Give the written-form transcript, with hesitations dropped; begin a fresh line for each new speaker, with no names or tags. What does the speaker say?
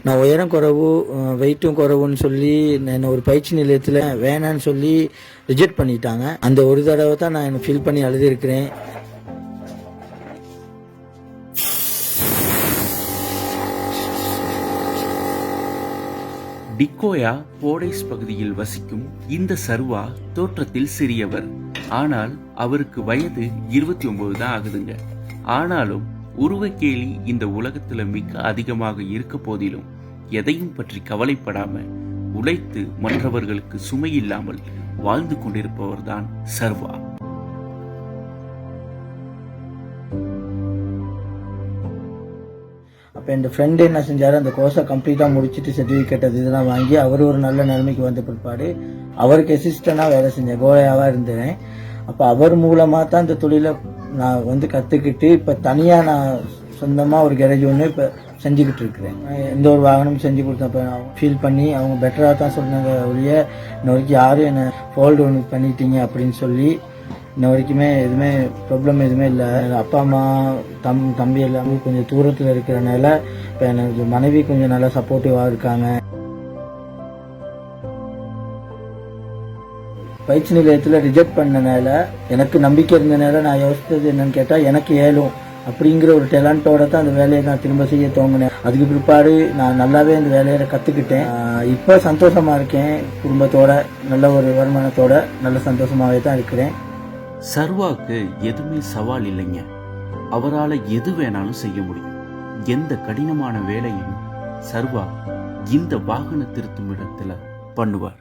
நான் உயரம் குறைவு வெயிட்டும் குறைவுன்னு சொல்லி என்னை ஒரு பயிற்சி நிலையத்தில் வேணான்னு சொல்லி ரிஜெக்ட் பண்ணிட்டாங்க. அந்த ஒரு தடவை தான் நான் என்னை ஃபீல் பண்ணி அழுதுருக்கிறேன்.
டிக்கோயா போடைஸ் பகுதியில் வசிக்கும் இந்த சர்வா தோற்றத்தில் சிறியவர். ஆனால் அவருக்கு வயது 29 தான் ஆகுதுங்க. ஆனாலும் உருவக்கேலி இந்த உலகத்துல மிக அதிகமாக இருக்க போதிலும் எதையும் பற்றி கவலைப்படாம உழைத்து மற்றவர்களுக்கு சுமை இல்லாமல் வாழ்ந்து கொண்டிருப்பவர் தான் சர்வா.
அப்போ என் ஃப்ரெண்டு என்ன செஞ்சார், அந்த கோர்ஸை கம்ப்ளீட்டாக முடிச்சுட்டு சர்டிஃபிகேட் அது இதெல்லாம் வாங்கி அவர் ஒரு நல்ல நிலைமைக்கு வந்த பிற்பாடு அவருக்கு அசிஸ்டண்டாக வேலை செஞ்சேன், கோலையாவாக இருந்தேன். அப்போ அவர் மூலமாக தான் இந்த தொழிலை நான் கற்றுக்கிட்டு இப்போ தனியாக நான் சொந்தமாக ஒரு கேரேஜ் ஒன்று இப்போ செஞ்சுக்கிட்டு இருக்கிறேன். எந்த ஒரு வாகனமும் செஞ்சு கொடுத்தப்ப ஃபீல் பண்ணி அவங்க பெட்டராக தான் சொன்னாங்க ஒழிய இன்ன வரைக்கும் யாரும் என்னை ஃபோல்டு ஒன்று பண்ணிட்டீங்க அப்படின்னு சொல்லி இன்ன வரைக்குமே எதுவுமே ப்ராப்ளம் எதுவுமே இல்லை. அப்பா அம்மா தம்பி எல்லாமே கொஞ்சம் தூரத்தில் இருக்கிறனால இப்போ எனக்கு மனைவி கொஞ்சம் நல்லா சப்போர்ட்டிவாக இருக்காங்க. பயிற்சி நிலையத்தில் ரிஜெக்ட் பண்ணனால எனக்கு நம்பிக்கை இருந்தனால நான் யோசித்தது என்னன்னு கேட்டால் எனக்கு ஏழும் அப்படிங்கிற ஒரு டேலண்டோட தான் அந்த வேலையை நான் திரும்ப செய்ய தோங்கினேன். அதுக்கு பிற்பாடு நான் நல்லாவே அந்த வேலையை கற்றுக்கிட்டேன். இப்போ சந்தோஷமாக இருக்கேன். குடும்பத்தோட நல்ல ஒரு வருமானத்தோட நல்ல சந்தோஷமாகவே தான் இருக்கிறேன்.
சர்வாக்கு எதுவுமே சவால் இல்லைங்க. அவரால் எது வேணாலும் செய்ய முடியும். எந்த கடினமான வேலையும் சர்வா இந்த வாகன திருத்தும் இடத்துல பண்ணுவார்.